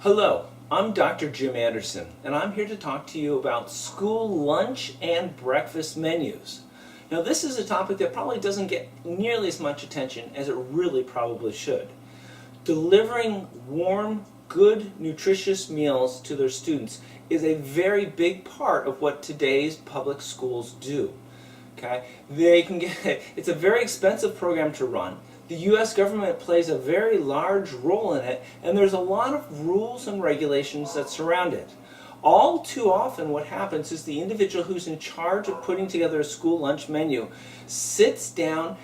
Hello, I'm Dr. Jim Anderson, and I'm here to talk to you about school lunch and breakfast menus. Now, this is a topic that probably doesn't get nearly as much attention as it really probably should. Delivering warm, good, nutritious meals to their students is a very big part of what today's public schools do. Okay? It's a very expensive program to run. The U.S. government plays a very large role in it, and there's a lot of rules and regulations that surround it. All too often what happens is the individual who's in charge of putting together a school lunch menu sits down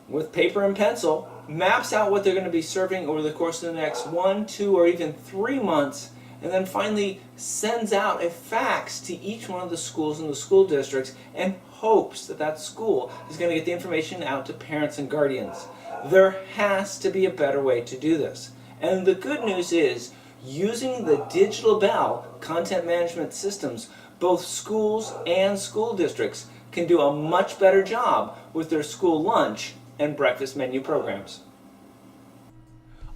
with paper and pencil, maps out what they're going to be serving over the course of the next 1, 2, or even 3 months, and then finally sends out a fax to each one of the schools in the school districts and hopes that that school is going to get the information out to parents and guardians. There has to be a better way to do this. And the good news is, using the digital bell content management systems, both schools and school districts can do a much better job with their school lunch and breakfast menu programs.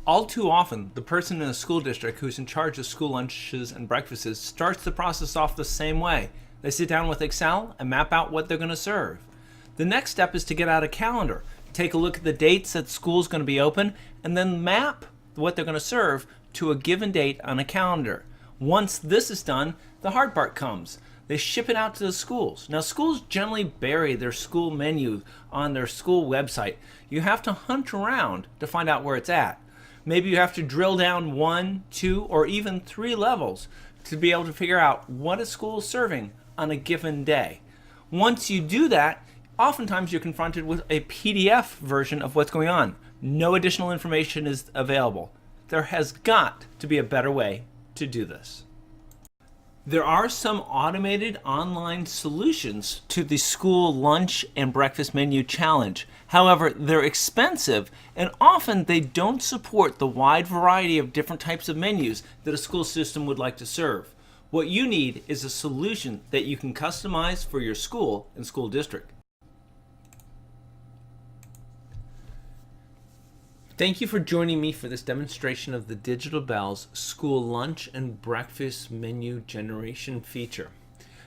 All too often, the person in a school district who's in charge of school lunches and breakfasts starts the process off the same way. They sit down with Excel and map out what they're going to serve. The next step is to get out a calendar, take a look at the dates that school's going to be open, and then map what they're going to serve to a given date on a calendar. Once this is done, the hard part comes. They ship it out to the schools. Now, schools generally bury their school menu on their school website. You have to hunt around to find out where it's at. Maybe you have to drill down 1, 2, or even 3 levels to be able to figure out what a school is serving on a given day. Once you do that, oftentimes you're confronted with a PDF version of what's going on. No additional information is available. There has got to be a better way to do this. There are some automated online solutions to the school lunch and breakfast menu challenge. However, they're expensive, and often they don't support the wide variety of different types of menus that a school system would like to serve. What you need is a solution that you can customize for your school and school district. Thank you for joining me for this demonstration of the Digital Bell's school lunch and breakfast menu generation feature.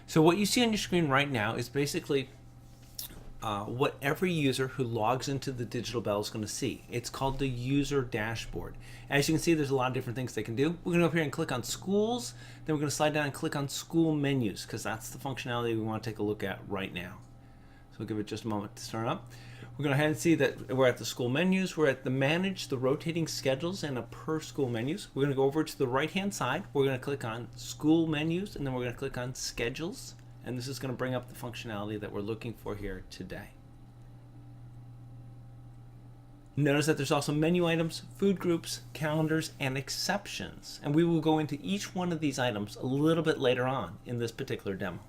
So what you see on your screen right now is basically what every user who logs into the Digital Bell is going to see. It's called the user dashboard. As you can see, there's a lot of different things they can do. We're going to go up here and click on schools, then we're going to slide down and click on school menus, because that's the functionality we want to take a look at right now. So we'll give it just a moment to start up. We're going to go ahead and see that we're at the school menus, we're at the manage the rotating schedules and a per school menus. We're going to go over to the right hand side, we're going to click on school menus, and then we're going to click on schedules, and this is going to bring up the functionality that we're looking for here today. Notice that there's also menu items, food groups, calendars, and exceptions, and we will go into each one of these items a little bit later on in this particular demo.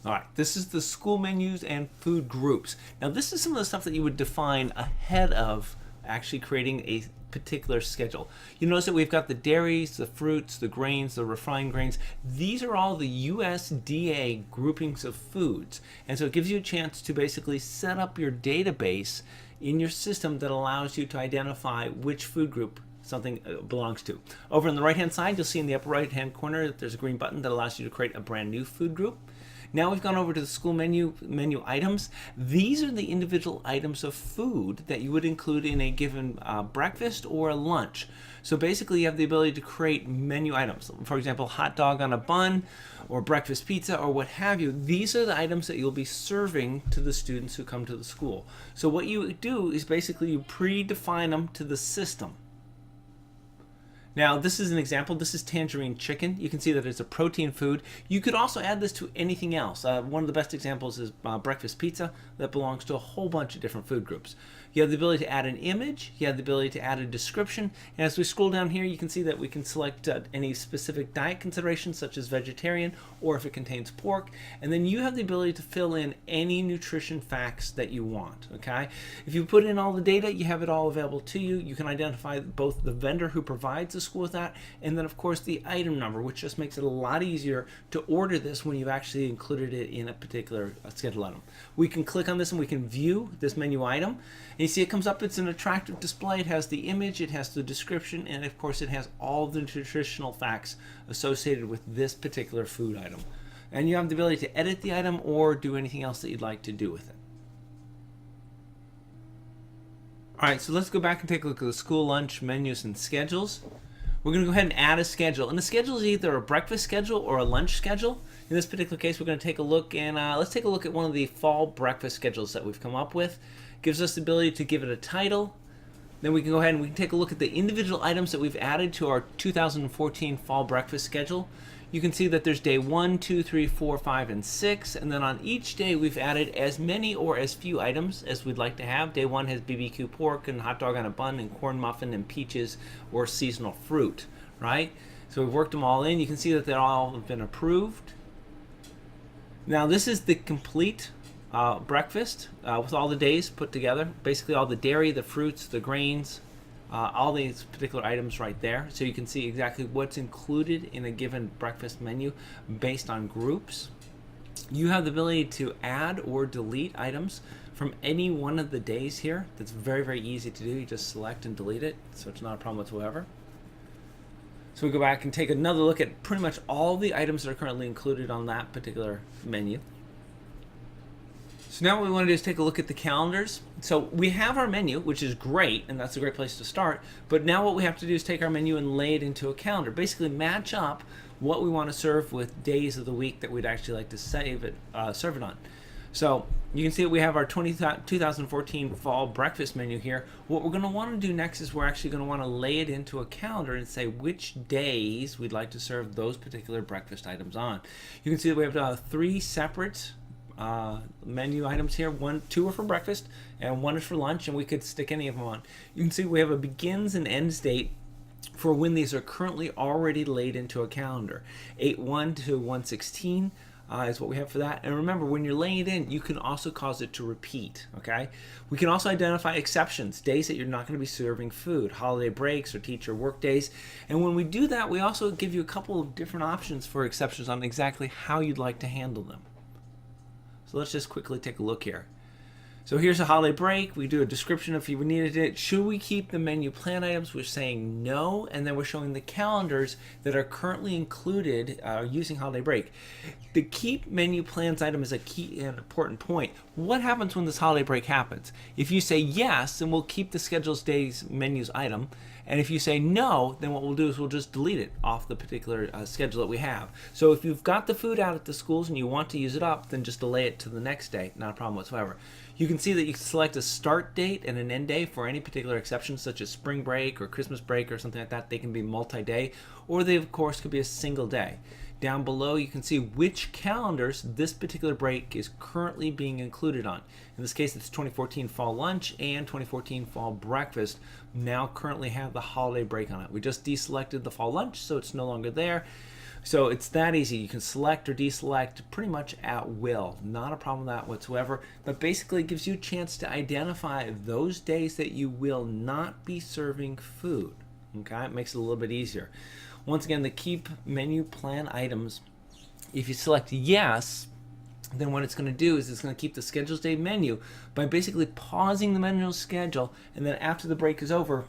All right, this is the school menus and food groups. Now, this is some of the stuff that you would define ahead of actually creating a particular schedule. You notice that we've got the dairies, the fruits, the grains, the refined grains. These are all the USDA groupings of foods. And so it gives you a chance to basically set up your database in your system that allows you to identify which food group something belongs to. Over on the right hand side, you'll see in the upper right hand corner that there's a green button that allows you to create a brand new food group. Now we've gone over to the school menu items. These are the individual items of food that you would include in a given breakfast or a lunch. So basically you have the ability to create menu items. For example, hot dog on a bun or breakfast pizza or what have you. These are the items that you'll be serving to the students who come to the school. So what you do is basically you predefine them to the system. Now, this is an example. This is tangerine chicken. You can see that it's a protein food. You could also add this to anything else. One of the best examples is breakfast pizza that belongs to a whole bunch of different food groups. You have the ability to add an image. You have the ability to add a description. And as we scroll down here, you can see that we can select any specific diet considerations, such as vegetarian, or if it contains pork. And then you have the ability to fill in any nutrition facts that you want, okay? If you put in all the data, you have it all available to you. You can identify both the vendor who provides the school with that, and then of course the item number, which just makes it a lot easier to order this when you've actually included it in a particular schedule item. We can click on this and we can view this menu item. And you see it comes up, it's an attractive display. It has the image, it has the description, and of course it has all the nutritional facts associated with this particular food item. And you have the ability to edit the item or do anything else that you'd like to do with it. All right, so let's go back and take a look at the school lunch menus and schedules. We're going to go ahead and add a schedule. And the schedule is either a breakfast schedule or a lunch schedule. In this particular case, we're going to take a look, and let's take a look at one of the fall breakfast schedules that we've come up with. Gives us the ability to give it a title. Then we can go ahead and we can take a look at the individual items that we've added to our 2014 fall breakfast schedule. You can see that there's day 1, 2, 3, 4, 5, and 6. And then on each day, we've added as many or as few items as we'd like to have. Day 1 has BBQ pork and hot dog on a bun and corn muffin and peaches or seasonal fruit, right? So we've worked them all in. You can see that they all have been approved. Now this is the complete breakfast with all the days put together. Basically all the dairy, the fruits, the grains, all these particular items right there. So you can see exactly what's included in a given breakfast menu based on groups. You have the ability to add or delete items from any one of the days here. That's very, very easy to do. You just select and delete it, so it's not a problem whatsoever. So we go back and take another look at pretty much all the items that are currently included on that particular menu. So now what we want to do is take a look at the calendars. So we have our menu, which is great, and that's a great place to start. But now what we have to do is take our menu and lay it into a calendar. Basically match up what we want to serve with days of the week that we'd actually like to serve it on. So you can see that we have our 2014 fall breakfast menu here. What we're going to want to do next is we're actually going to want to lay it into a calendar and say which days we'd like to serve those particular breakfast items on. You can see that we have 3 separate menu items here. 2 are for breakfast and 1 is for lunch, and we could stick any of them on. You can see we have a begins and ends date for when these are currently already laid into a calendar. 8/1 to 1/16 is what we have for that. And remember, when you're laying it in, you can also cause it to repeat, okay? We can also identify exceptions, days that you're not going to be serving food, holiday breaks or teacher work days. And when we do that, we also give you a couple of different options for exceptions on exactly how you'd like to handle them. So let's just quickly take a look here. So here's a holiday break. We do a description if you needed it. Should we keep the menu plan items? We're saying no, and then we're showing the calendars that are currently included using holiday break. The keep menu plans item is a key and important point. What happens when this holiday break happens? If you say yes, then we'll keep the schedules days menus item. And if you say no, then what we'll do is we'll just delete it off the particular schedule that we have. So if you've got the food out at the schools and you want to use it up, then just delay it to the next day. Not a problem whatsoever. You can see that you can select a start date and an end day for any particular exceptions, such as spring break or Christmas break or something like that. They can be multi-day, or they, of course, could be a single day. Down below, you can see which calendars this particular break is currently being included on. In this case, it's 2014 fall lunch and 2014 fall breakfast now currently have the holiday break on it. We just deselected the fall lunch, so it's no longer there. So it's that easy. You can select or deselect pretty much at will. Not a problem with that whatsoever, but basically it gives you a chance to identify those days that you will not be serving food. Okay, it makes it a little bit easier. Once again, the keep menu plan items, if you select yes, then what it's going to do is it's going to keep the schedules day menu by basically pausing the menu schedule, and then after the break is over,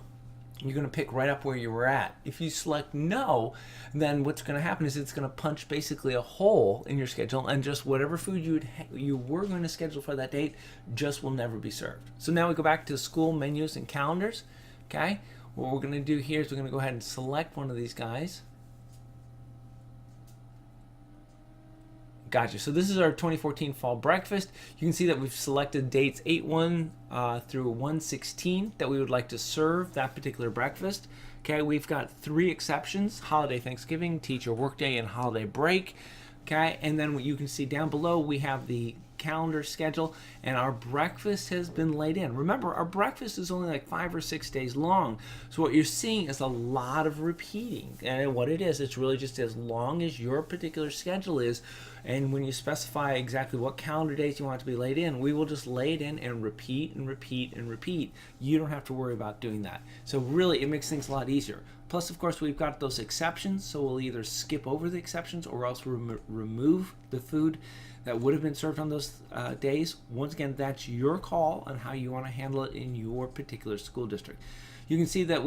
you're going to pick right up where you were at. If you select no, then what's going to happen is it's going to punch basically a hole in your schedule, and just whatever food you were going to schedule for that date just will never be served. So now we go back to school menus and calendars. Okay, what we're going to do here is we're going to go ahead and select one of these guys. Gotcha. So this is our 2014 fall breakfast. You can see that we've selected dates 8/1 through 1/16 that we would like to serve that particular breakfast. Okay, we've got 3 exceptions: holiday Thanksgiving, teacher workday, and holiday break. Okay, and then what you can see down below, we have the calendar schedule, and our breakfast has been laid in. Remember, our breakfast is only like 5 or 6 days long, so what you're seeing is a lot of repeating. And what it is, it's really just as long as your particular schedule is, and when you specify exactly what calendar days you want it to be laid in, we will just lay it in and repeat and repeat and repeat. You don't have to worry about doing that. So really, it makes things a lot easier. Plus, of course, we've got those exceptions, so we'll either skip over the exceptions or else remove the food that would have been served on those days. Once again, that's your call on how you want to handle it in your particular school district. You can see that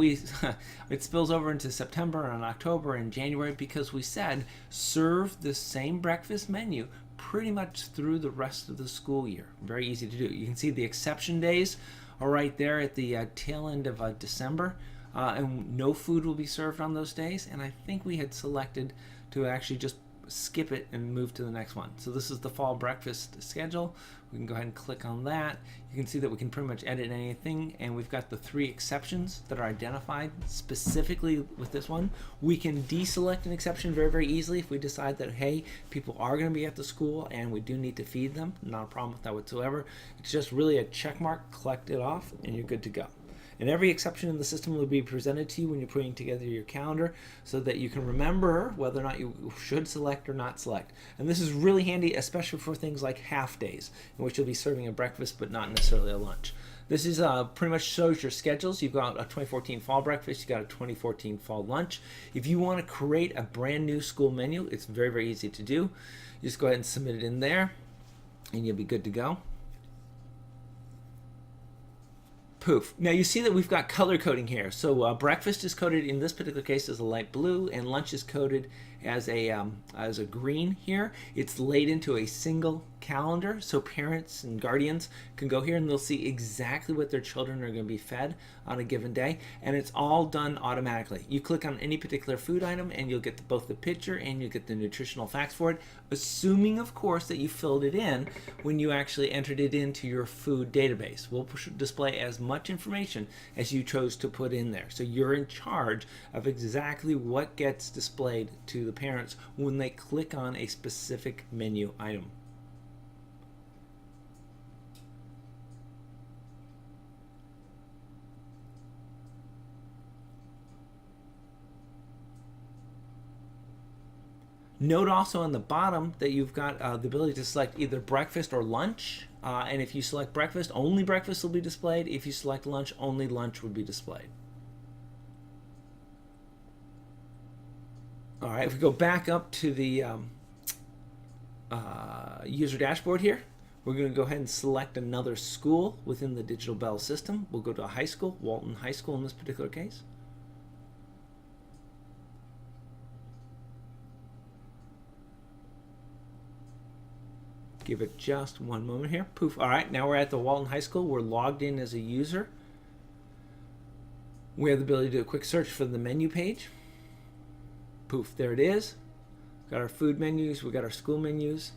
it spills over into September and October and January because we said serve the same breakfast menu pretty much through the rest of the school year. Very easy to do. You can see the exception days are right there at the tail end of December. And no food will be served on those days. And I think we had selected to actually just skip it and move to the next one. So this is the fall breakfast schedule. We can go ahead and click on that. You can see that we can pretty much edit anything, and we've got the 3 exceptions that are identified specifically with this one. We can deselect an exception very, very easily if we decide that, hey, people are going to be at the school and we do need to feed them. Not a problem with that whatsoever. It's just really a check mark, collect it off, and you're good to go. And every exception in the system will be presented to you when you're putting together your calendar so that you can remember whether or not you should select or not select. And this is really handy, especially for things like half days, in which you'll be serving a breakfast but not necessarily a lunch. This is pretty much shows your schedules. You've got a 2014 fall breakfast, you've got a 2014 fall lunch. If you want to create a brand new school menu, it's very, very easy to do. You just go ahead and submit it in there, and you'll be good to go. Poof. Now you see that we've got color coding here. So breakfast is coded in this particular case as a light blue, and lunch is coded as a green here. It's laid into a single calendar, so parents and guardians can go here and they'll see exactly what their children are going to be fed on a given day, and it's all done automatically. You click on any particular food item and you'll get both the picture and you'll get the nutritional facts for it, assuming of course that you filled it in when you actually entered it into your food database. We'll display as much information as you chose to put in there, so you're in charge of exactly what gets displayed to the parents when they click on a specific menu item. Note also on the bottom that you've got the ability to select either breakfast or lunch. And if you select breakfast, only breakfast will be displayed. If you select lunch, only lunch would be displayed. All right, if we go back up to the user dashboard here, we're going to go ahead and select another school within the Digital Bell system. We'll go to a high school, Walton High School in this particular case. Give it just one moment here. Poof. All right, now we're at the Walton High School. We're logged in as a user. We have the ability to do a quick search for the menu page. Poof, there it is. We've got our food menus, we've got our school menus.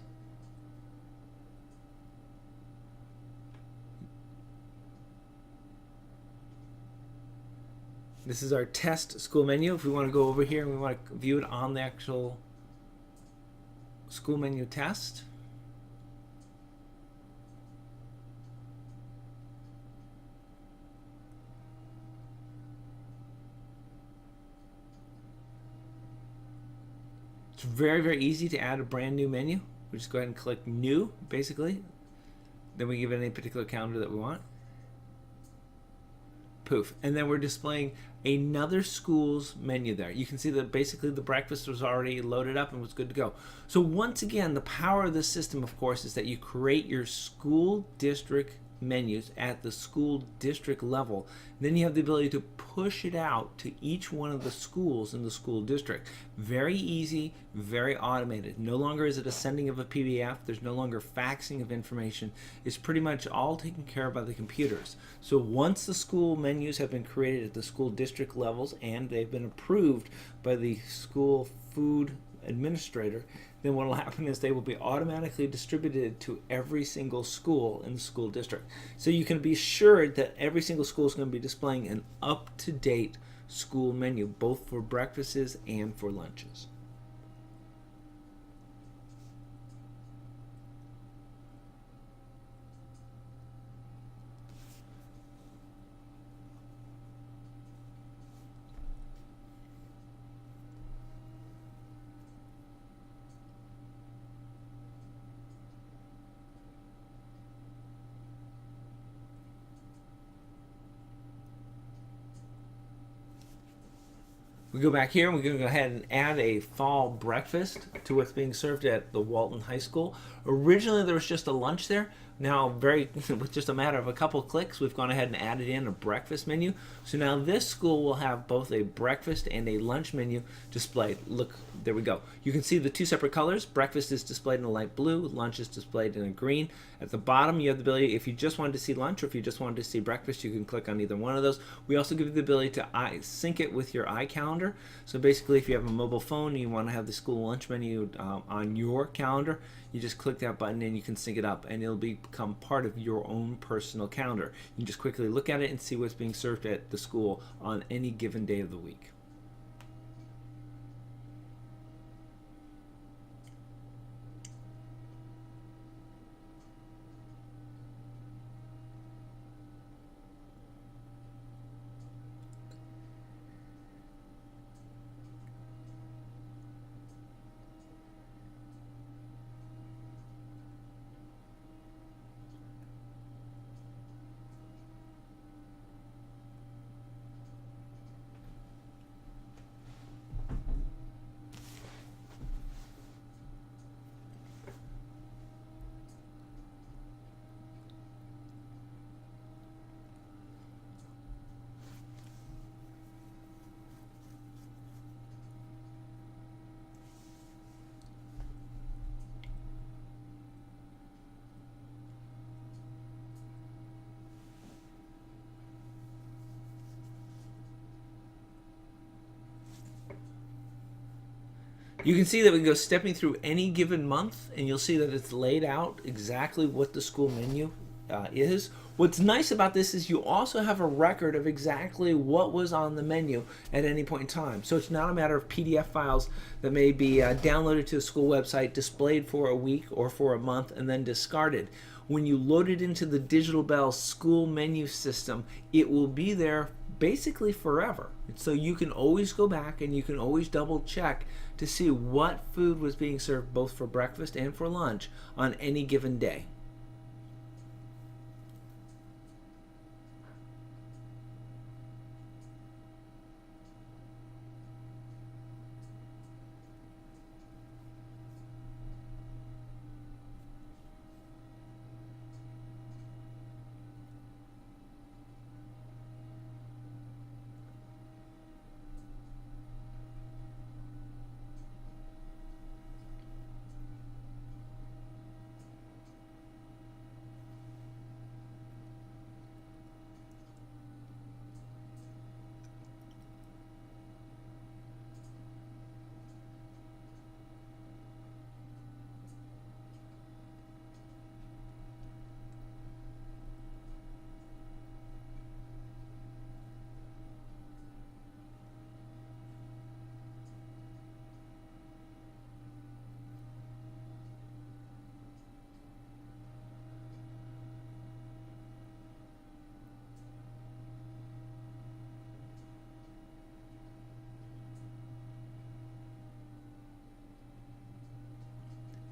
This is our test school menu. If we want to go over here and we want to view it on the actual school menu test. It's very, very easy to add a brand new menu. We just go ahead and click new, basically. Then we give it any particular calendar that we want. Poof. And then we're displaying another school's menu there. You can see that basically the breakfast was already loaded up and was good to go. So once again, the power of this system, of course, is that you create your school district menus at the school district level. Then you have the ability to push it out to each one of the schools in the school district. Very easy, very automated. No longer is it a sending of a PDF. There's no longer faxing of information. It's pretty much all taken care of by the computers. So once the school menus have been created at the school district levels and they've been approved by the school food administrator, then what will happen is they will be automatically distributed to every single school in the school district. So you can be sure that every single school is going to be displaying an up-to-date school menu, both for breakfasts and for lunches. We go back here and we're going to go ahead and add a fall breakfast to what's being served at the Walton High School. Originally there was just a lunch there. Now, with just a matter of a couple clicks, we've gone ahead and added in a breakfast menu. So now this school will have both a breakfast and a lunch menu displayed. Look, there we go. You can see the two separate colors. Breakfast is displayed in a light blue, lunch is displayed in a green. At the bottom, you have the ability, if you just wanted to see lunch or if you just wanted to see breakfast, you can click on either one of those. We also give you the ability to sync it with your iCalendar. So basically, if you have a mobile phone and you want to have the school lunch menu on your calendar, you just click that button and you can sync it up, and it'll become part of your own personal calendar. You can just quickly look at it and see what's being served at the school on any given day of the week. You can see that we can go stepping through any given month, and you'll see that it's laid out exactly what the school menu is. What's nice about this is you also have a record of exactly what was on the menu at any point in time. So it's not a matter of PDF files that may be downloaded to a school website, displayed for a week or for a month, and then discarded. When you load it into the Digital Bell school menu system, it will be there basically forever. So you can always go back and you can always double check to see what food was being served both for breakfast and for lunch on any given day.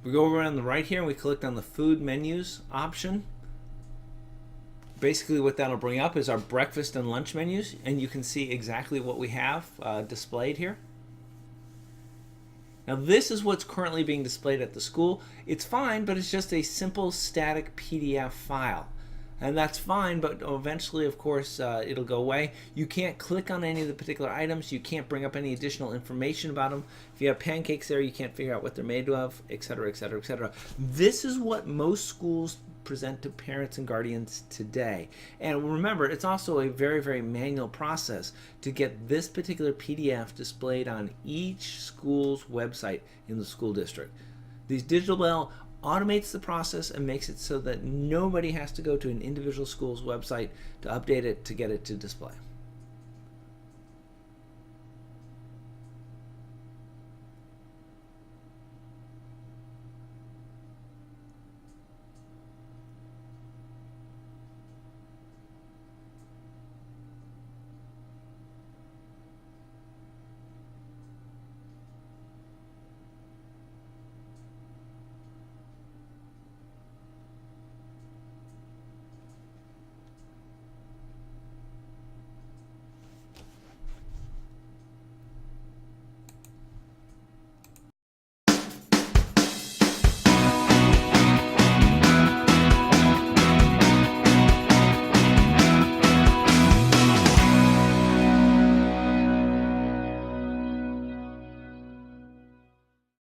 We go over on the right here and we click on the food menus option. Basically what that'll bring up is our breakfast and lunch menus, and you can see exactly what we have displayed here. Now this is what's currently being displayed at the school. It's fine, but it's just a simple static PDF file. And that's fine, but eventually, of course, it'll go away. You can't click on any of the particular items. You can't bring up any additional information about them. If you have pancakes there, you can't figure out what they're made of, etc., etc., etc. This is what most schools present to parents and guardians today. And remember, it's also a very, very manual process to get this particular PDF displayed on each school's website in the school district. These digital bell automates the process and makes it so that nobody has to go to an individual school's website to update it to get it to display.